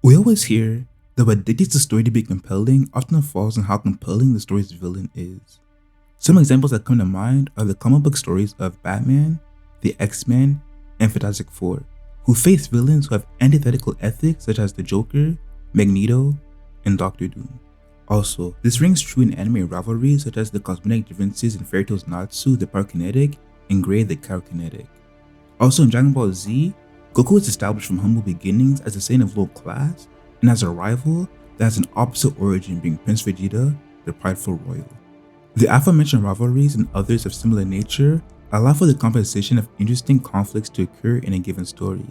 We always hear that what dictates the story to be compelling often falls on how compelling the story's villain is. Some examples that come to mind are the comic book stories of Batman, the X-Men, and Fantastic Four, who face villains who have antithetical ethics such as the Joker, Magneto, and Doctor Doom. Also, this rings true in anime rivalries such as the cosmetic differences in Fairy Tail's Natsu, the pyrokinetic, and Grey, the cryokinetic. Also in Dragon Ball Z, Goku is established from humble beginnings as a saiyan of low class, and as a rival that has an opposite origin being Prince Vegeta, the prideful royal. The aforementioned rivalries and others of similar nature allow for the composition of interesting conflicts to occur in a given story.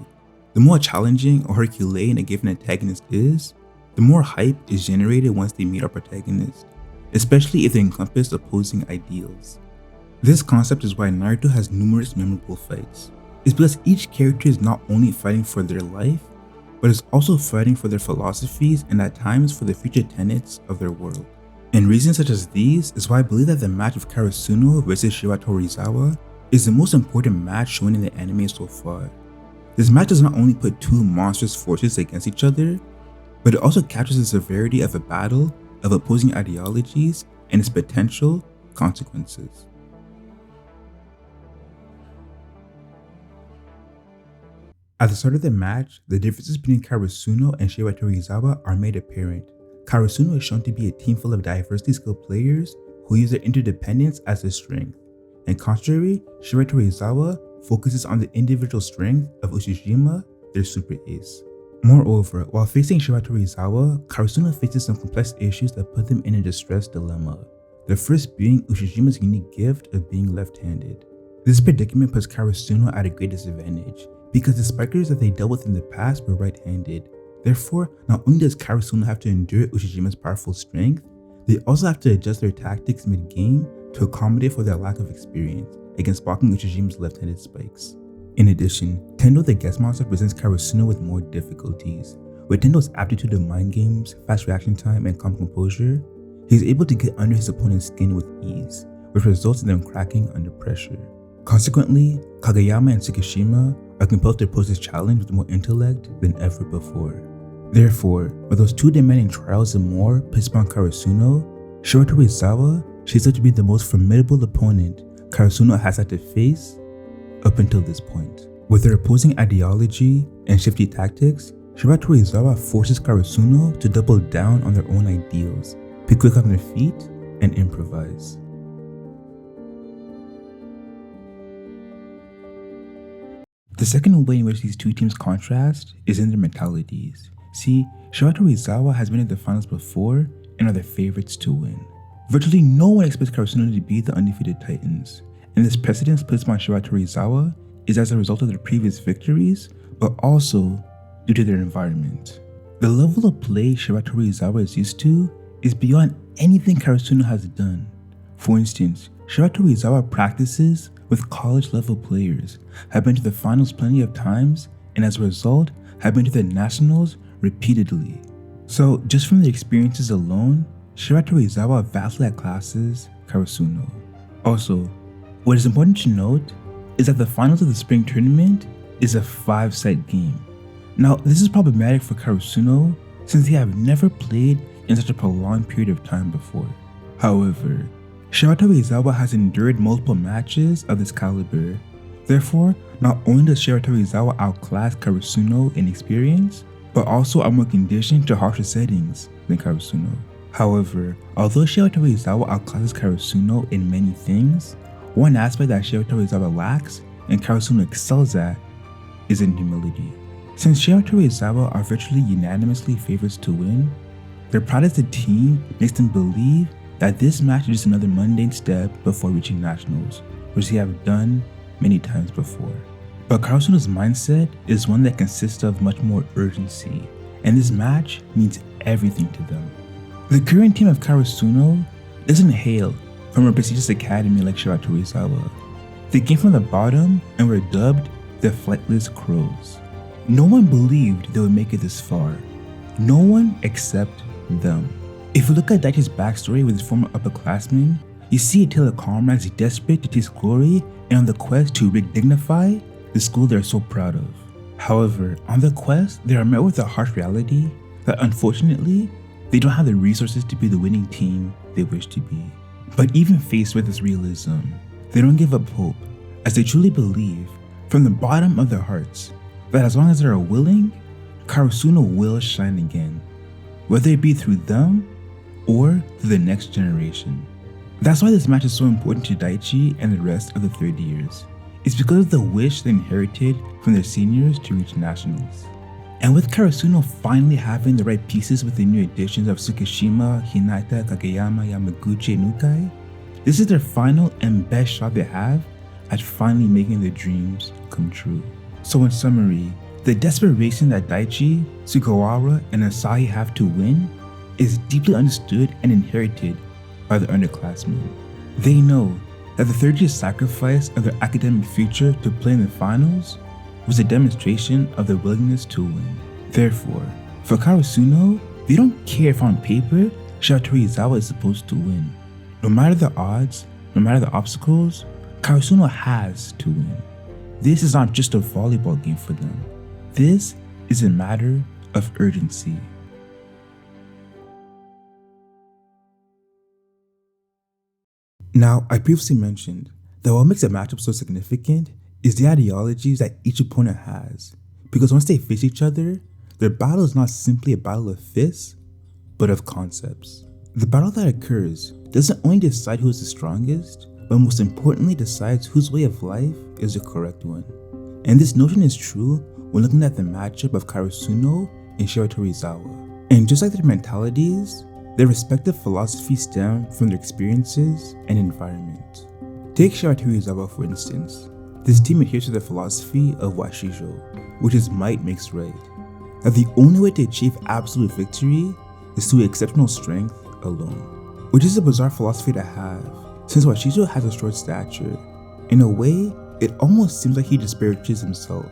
The more challenging or herculean a given antagonist is, the more hype is generated once they meet our protagonist, especially if they encompass opposing ideals. This concept is why Naruto has numerous memorable fights. It's because each character is not only fighting for their life, but is also fighting for their philosophies and at times for the future tenets of their world. And reasons such as these is why I believe that the match of Karasuno versus Shiratorizowa is the most important match shown in the anime so far. This match does not only put two monstrous forces against each other, but it also captures the severity of a battle of opposing ideologies and its potential consequences. At the start of the match, the differences between Karasuno and Shiratorizowa are made apparent. Karasuno is shown to be a team full of diversely skilled players who use their interdependence as their strength. In contrary, Shiratorizowa focuses on the individual strength of Ushijima, their super ace. Moreover, while facing Shiratorizowa, Karasuno faces some complex issues that put them in a distressed dilemma. The first being Ushijima's unique gift of being left-handed. This predicament puts Karasuno at a great disadvantage, because the spikers that they dealt with in the past were right-handed. Therefore, not only does Karasuno have to endure Ushijima's powerful strength, they also have to adjust their tactics mid-game to accommodate for their lack of experience against blocking Ushijima's left-handed spikes. In addition, Tendo the guest monster presents Karasuno with more difficulties. With Tendo's aptitude to mind games, fast reaction time, and calm composure, he is able to get under his opponent's skin with ease, which results in them cracking under pressure. Consequently, Kageyama and Tsukishima are compelled to approach this challenge with more intellect than ever before. Therefore, with those two demanding trials and more placed upon Karasuno, Shiratorizowa shapes up to be the most formidable opponent Karasuno has had to face up until this point. With their opposing ideology and shifty tactics, Shiratorizowa forces Karasuno to double down on their own ideals, be quick on their feet, and improvise. The second way in which these two teams contrast is in their mentalities. See, Shiratorizowa has been in the finals before and are the favorites to win. Virtually no one expects Karasuno to beat the undefeated Titans, and this precedence placed upon Shiratorizowa is as a result of their previous victories, but also due to their environment. The level of play Shiratorizowa is used to is beyond anything Karasuno has done. For instance, Shiratorizowa practices with college-level players, have been to the finals plenty of times, and as a result, have been to the nationals repeatedly. So, just from the experiences alone, Shiratorizowa vastly outclasses Karasuno. Also, what is important to note is that the finals of the spring tournament is a 5-set game. Now, this is problematic for Karasuno since they have never played in such a prolonged period of time before. However, Shiratorizowa has endured multiple matches of this caliber. Therefore, not only does Shiratorizowa outclass Karasuno in experience, but also are more conditioned to harsher settings than Karasuno. However, although Shiratorizowa outclasses Karasuno in many things, one aspect that Shiratorizowa lacks and Karasuno excels at is in humility. Since Shiratorizowa are virtually unanimously favorites to win, their pride as a team makes them believe that this match is just another mundane step before reaching nationals, which they have done many times before. But Karasuno's mindset is one that consists of much more urgency, and this match means everything to them. The current team of Karasuno doesn't hail from a prestigious academy like Shiratorizowa. They came from the bottom and were dubbed the Flightless Crows. No one believed they would make it this far. No one except them. If you look at Daichi's backstory with his former upperclassmen, you see a tale of comrades desperate to taste glory and on the quest to redignify the school they're so proud of. However, on the quest, they are met with a harsh reality that unfortunately, they don't have the resources to be the winning team they wish to be. But even faced with this realism, they don't give up hope, as they truly believe, from the bottom of their hearts, that as long as they are willing, Karasuno will shine again, whether it be through them or through the next generation. That's why this match is so important to Daichi and the rest of the third years. It's because of the wish they inherited from their seniors to reach nationals. And with Karasuno finally having the right pieces with the new additions of Tsukishima, Hinata, Kageyama, Yamaguchi, and Ukai, this is their final and best shot they have at finally making their dreams come true. So in summary, the desperation that Daichi, Sugawara, and Asahi have to win is deeply understood and inherited by the underclassmen. They know that the third year's sacrifice of their academic future to play in the finals was a demonstration of their willingness to win. Therefore, for Karasuno, they don't care if on paper Shiratorizowa is supposed to win. No matter the odds, no matter the obstacles, Karasuno has to win. This is not just a volleyball game for them. This is a matter of urgency. Now, I previously mentioned that what makes a matchup so significant is the ideologies that each opponent has, because once they face each other, their battle is not simply a battle of fists, but of concepts. The battle that occurs doesn't only decide who is the strongest, but most importantly decides whose way of life is the correct one. And this notion is true when looking at the matchup of Karasuno and Shiratorizowa. And just like their mentalities, their respective philosophies stem from their experiences and environment. Take Shiratorizowa for instance. This team adheres to the philosophy of Washijo, which is might makes right. That the only way to achieve absolute victory is through exceptional strength alone. Which is a bizarre philosophy to have, since Washijo has a short stature. In a way, it almost seems like he disparages himself.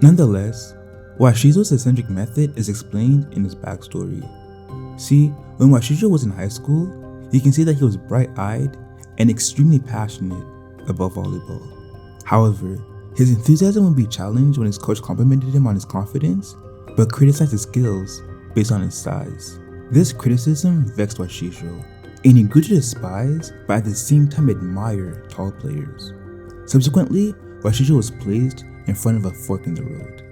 Nonetheless, Washizo's eccentric method is explained in his backstory. See, when Washijo was in high school, you can see that he was bright-eyed and extremely passionate about volleyball. However, his enthusiasm would be challenged when his coach complimented him on his confidence, but criticized his skills based on his size. This criticism vexed Washijo, and he grew to despise but at the same time admire tall players. Subsequently, Washijo was placed in front of a fork in the road.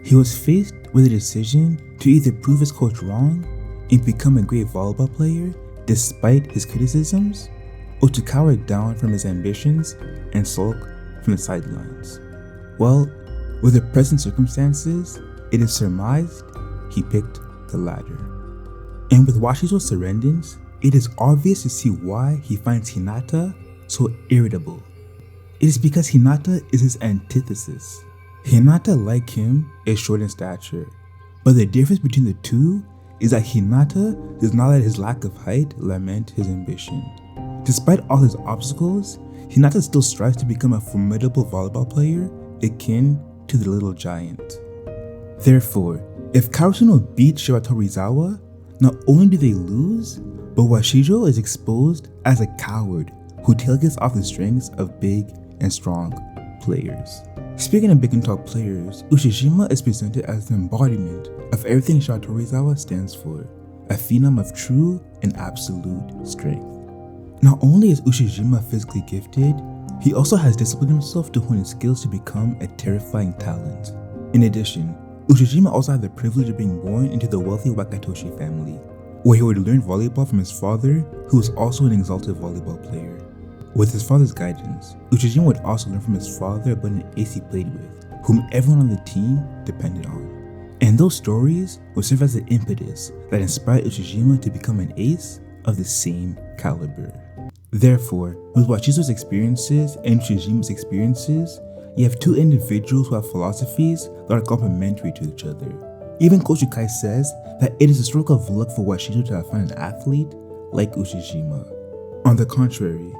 He was faced with a decision to either prove his coach wrong and become a great volleyball player despite his criticisms, or to cower down from his ambitions and sulk from the sidelines. Well, with the present circumstances, it is surmised he picked the latter. And with Washizo's surrenders, it is obvious to see why he finds Hinata so irritable. It is because Hinata is his antithesis. Hinata, like him, is short in stature, but the difference between the two is that Hinata does not let his lack of height lament his ambition. Despite all his obstacles, Hinata still strives to become a formidable volleyball player akin to the little giant. Therefore, if Karasuno beats Shiratorizowa, not only do they lose, but Washijo is exposed as a coward who tailgates off the strengths of big and strong players. Speaking of big and tall players, Ushijima is presented as the embodiment of everything Shiratorizowa stands for, a phenom of true and absolute strength. Not only is Ushijima physically gifted, he also has disciplined himself to hone his skills to become a terrifying talent. In addition, Ushijima also had the privilege of being born into the wealthy Wakatoshi family, where he would learn volleyball from his father, who was also an exalted volleyball player. With his father's guidance, Ushijima would also learn from his father about an ace he played with, whom everyone on the team depended on. And those stories would serve as the impetus that inspired Ushijima to become an ace of the same caliber. Therefore, with Washizo's experiences and Ushijima's experiences, you have two individuals who have philosophies that are complementary to each other. Even Coach Ukai says that it is a stroke of luck for Washijo to have found an athlete like Ushijima. On the contrary,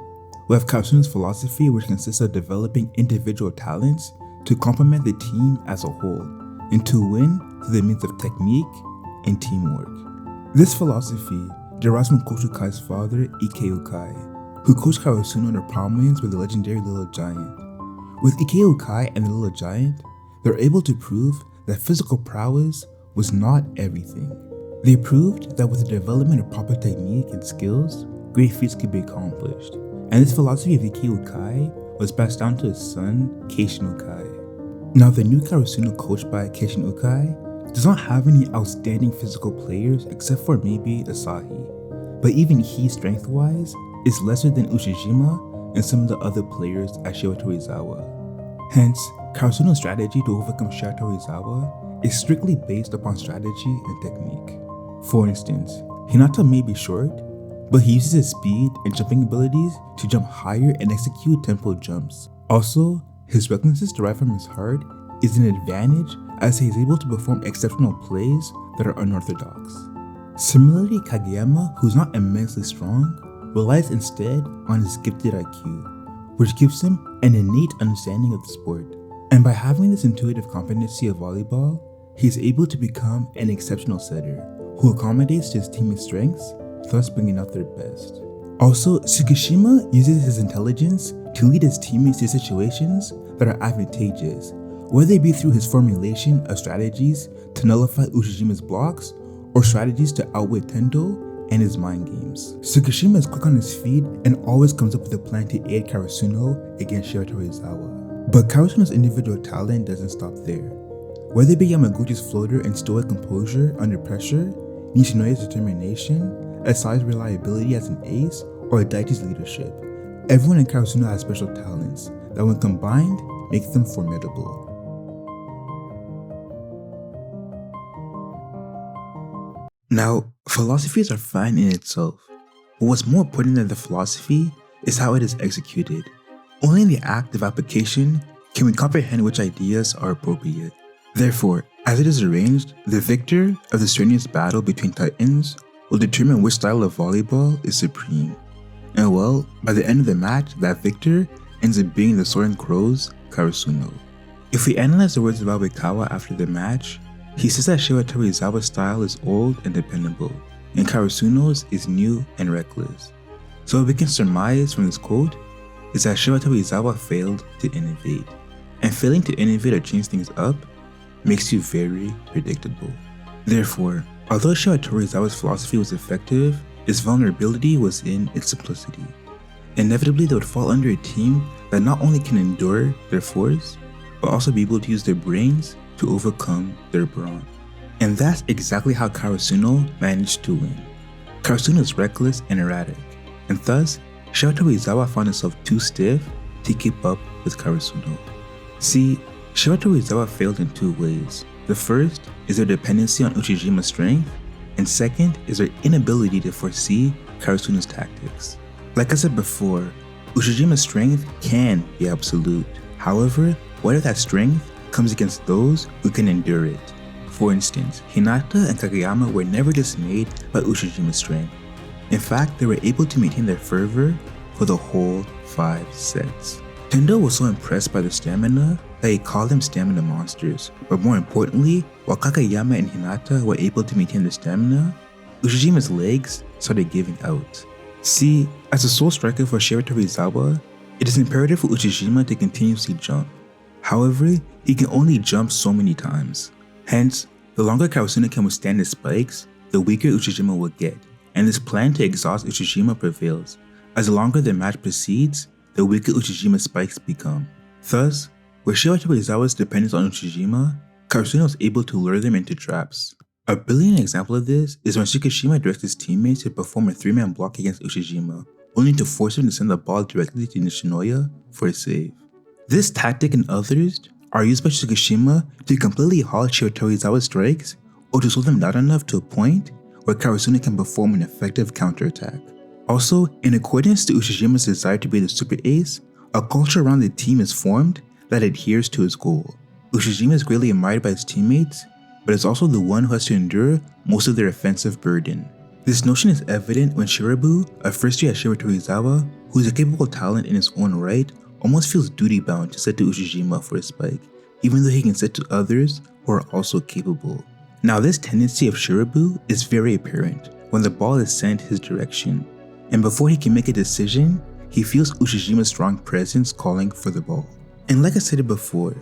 we have Karasuno's philosophy, which consists of developing individual talents to complement the team as a whole, and to win through the means of technique and teamwork. This philosophy derives from Coach Ukai's father, Ike Ukai, who coached Karasuno in her prominence with the legendary Little Giant. With Ike Ukai and the Little Giant, they're able to prove that physical prowess was not everything. They proved that with the development of proper technique and skills, great feats could be accomplished, and this philosophy of Haikyuu Kai was passed down to his son, Keishin Ukai. Now, the new Karasuno coached by Keishin Ukai does not have any outstanding physical players except for maybe Asahi, but even he, strength-wise, is lesser than Ushijima and some of the other players at Shiratorizowa. Hence, Karasuno's strategy to overcome Shiratorizowa is strictly based upon strategy and technique. For instance, Hinata may be short, but he uses his speed and jumping abilities to jump higher and execute tempo jumps. Also, his recklessness derived from his heart is an advantage as he is able to perform exceptional plays that are unorthodox. Similarly, Kageyama, who's not immensely strong, relies instead on his gifted IQ, which gives him an innate understanding of the sport. And by having this intuitive competency of volleyball, he is able to become an exceptional setter who accommodates to his teammates' strengths, thus bringing out their best. Also, Tsukishima uses his intelligence to lead his teammates to situations that are advantageous, whether it be through his formulation of strategies to nullify Ushijima's blocks or strategies to outwit Tendo and his mind games. Tsukishima is quick on his feet and always comes up with a plan to aid Karasuno against Shiratorizowa. But Karasuno's individual talent doesn't stop there. Whether it be Yamaguchi's floater and stoic composure under pressure, Nishinoya's determination, Asai's reliability as an ace, or Daichi's leadership, everyone in Karasuno has special talents that when combined, make them formidable. Now, philosophies are fine in itself, but what's more important than the philosophy is how it is executed. Only in the act of application can we comprehend which ideas are appropriate. Therefore, as it is arranged, the victor of the strenuous battle between titans will determine which style of volleyball is supreme. And well, by the end of the match, that victor ends up being the Soaring Crow's Karasuno. If we analyze the words of Abikawa after the match, he says that Shiratorizawa's style is old and dependable, and Karasuno's is new and reckless. So what we can surmise from this quote is that Shiratorizawa failed to innovate, and failing to innovate or change things up makes you very predictable. Therefore, although Shiratorizawa's philosophy was effective, its vulnerability was in its simplicity. Inevitably, they would fall under a team that not only can endure their force, but also be able to use their brains to overcome their brawn. And that's exactly how Karasuno managed to win. Karasuno is reckless and erratic, and thus, Shiratorizawa found himself too stiff to keep up with Karasuno. See, Shiratorizawa failed in two ways. The first is their dependency on Uchijima's strength, and second is their inability to foresee Karasuno's tactics. Like I said before, Uchijima's strength can be absolute. However, what if that strength comes against those who can endure it? For instance, Hinata and Kageyama were never dismayed by Ushijima's strength. In fact, they were able to maintain their fervor for the whole 5 sets. Tendo was so impressed by their stamina that he called them stamina monsters, but more importantly, while Kageyama and Hinata were able to maintain their stamina, Ushijima's legs started giving out. See, as a sole striker for Shiratorizawa, it is imperative for Ushijima to continuously jump. However, he can only jump so many times. Hence, the longer Karasuno can withstand his spikes, the weaker Ushijima will get, and this plan to exhaust Ushijima prevails. As the longer the match proceeds, the weaker Ushijima's spikes become. Thus, with Shiratorizawa's dependence on Ushijima, Karasuno was able to lure them into traps. A brilliant example of this is when Tsukishima directs his teammates to perform a 3-man block against Ushijima, only to force him to send the ball directly to Nishinoya for a save. This tactic and others are used by Tsukishima to completely halt Shiratorizawa's strikes or to slow them down enough to a point where Karasuno can perform an effective counterattack. Also, in accordance to Ushijima's desire to be the super ace, a culture around the team is formed that adheres to his goal. Ushijima is greatly admired by his teammates, but is also the one who has to endure most of their offensive burden. This notion is evident when Shirabu, a first year at Shiratorizawa, who is a capable talent in his own right, almost feels duty-bound to set to Ushijima for a spike, even though he can set to others who are also capable. Now, this tendency of Shirabu is very apparent when the ball is sent his direction, and before he can make a decision, he feels Ushijima's strong presence calling for the ball. And like I said it before,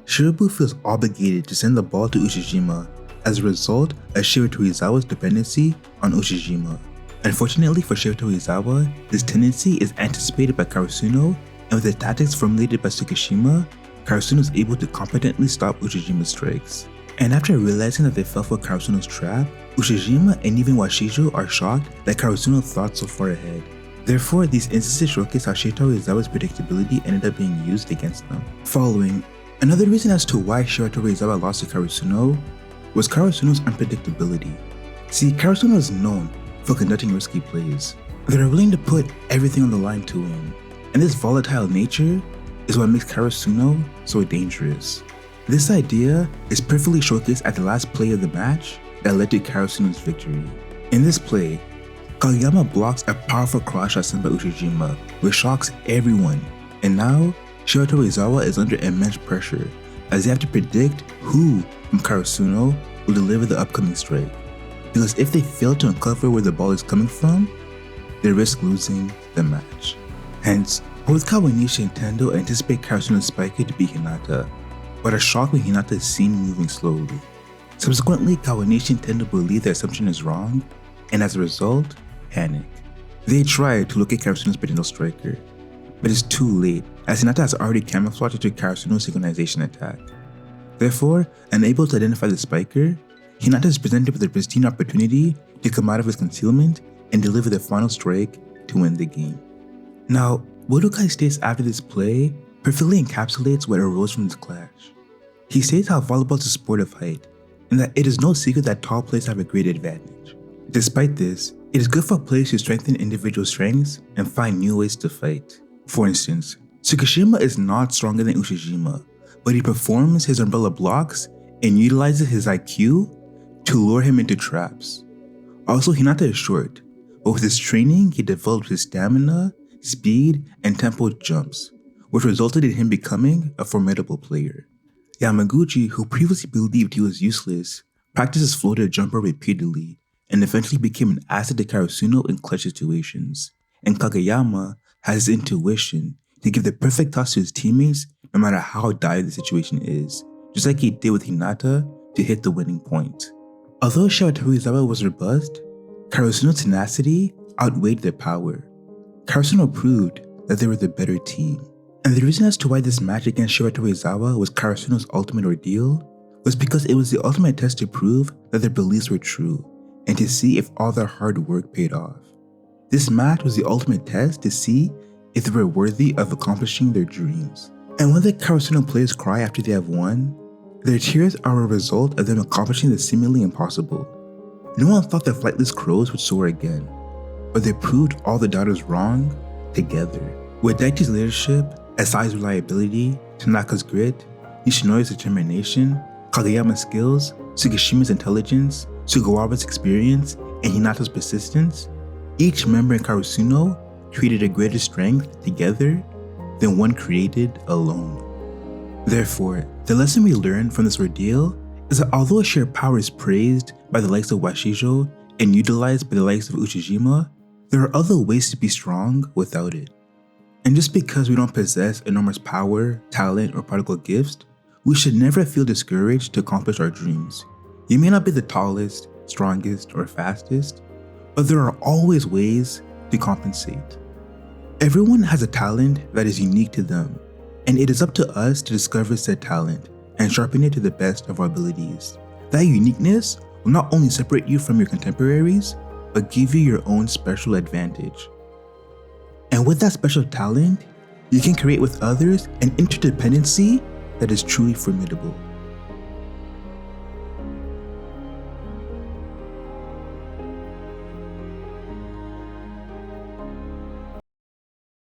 Shirabu feels obligated to send the ball to Ushijima as a result of Shiratorizowa's dependency on Ushijima. Unfortunately for Shiratorizowa, this tendency is anticipated by Karasuno, and with the tactics formulated by Tsukishima, Karasuno is able to competently stop Ushijima's strikes. And after realizing that they fell for Karasuno's trap, Ushijima and even Washijo are shocked that Karasuno thought so far ahead. Therefore, these instances showcase how Shiratorizowa's predictability ended up being used against them. Following, another reason as to why Shiratorizowa lost to Karasuno was Karasuno's unpredictability. See, Karasuno is known for conducting risky plays. They're willing to put everything on the line to win, and this volatile nature is what makes Karasuno so dangerous. This idea is perfectly showcased at the last play of the match that led to Karasuno's victory. In this play, Kageyama blocks a powerful cross shot sent by Ushijima, which shocks everyone, and now Shiratorizowa is under immense pressure as they have to predict who from Karasuno will deliver the upcoming strike, because if they fail to uncover where the ball is coming from, they risk losing the match. Hence, both Kawanishi and Tendo anticipate Karasuno's spiker to be Hinata, but are shocked when Hinata is seen moving slowly. Subsequently, Kawanishi and Tendo believe their assumption is wrong, and as a result, panic. They try to locate Karasuno's potential striker, but it's too late as Hinata has already camouflaged into Karasuno's synchronization attack. Therefore, unable to identify the spiker, Hinata is presented with a pristine opportunity to come out of his concealment and deliver the final strike to win the game. Now, Budokai states after this play perfectly encapsulates what arose from this clash. He states how volleyball is a sport of height, and that it is no secret that tall players have a great advantage. Despite this, it is good for players to strengthen individual strengths and find new ways to fight. For instance, Tsukishima is not stronger than Ushijima, but he performs his umbrella blocks and utilizes his IQ to lure him into traps. Also, Hinata is short, but with his training, he developed his stamina, speed, and tempo jumps, which resulted in him becoming a formidable player. Yamaguchi, who previously believed he was useless, practiced his floater jumper repeatedly and eventually became an asset to Karasuno in clutch situations. And Kageyama has his intuition to give the perfect toss to his teammates no matter how dire the situation is, just like he did with Hinata to hit the winning point. Although Shiratorizowa was robust, Karasuno's tenacity outweighed their power. Karasuno proved that they were the better team. And the reason as to why this match against Shiratorizowa was Karasuno's ultimate ordeal was because it was the ultimate test to prove that their beliefs were true and to see if all their hard work paid off. This match was the ultimate test to see if they were worthy of accomplishing their dreams. And when the Karasuno players cry after they have won, their tears are a result of them accomplishing the seemingly impossible. No one thought the flightless crows would soar again, but they proved all the doubters wrong together. With Daichi's leadership, Asai's reliability, Tanaka's grit, Nishinori's determination, Kageyama's skills, Tsukishima's intelligence, Sugawara's experience, and Hinata's persistence, each member in Karasuno created a greater strength together than one created alone. Therefore, the lesson we learn from this ordeal is that although sheer power is praised by the likes of Washijo and utilized by the likes of Ushijima, there are other ways to be strong without it. And just because we don't possess enormous power, talent, or prodigal gifts, we should never feel discouraged to accomplish our dreams. You may not be the tallest, strongest, or fastest, but there are always ways to compensate. Everyone has a talent that is unique to them, and it is up to us to discover said talent and sharpen it to the best of our abilities. That uniqueness will not only separate you from your contemporaries, but give you your own special advantage. And with that special talent, you can create with others an interdependency that is truly formidable.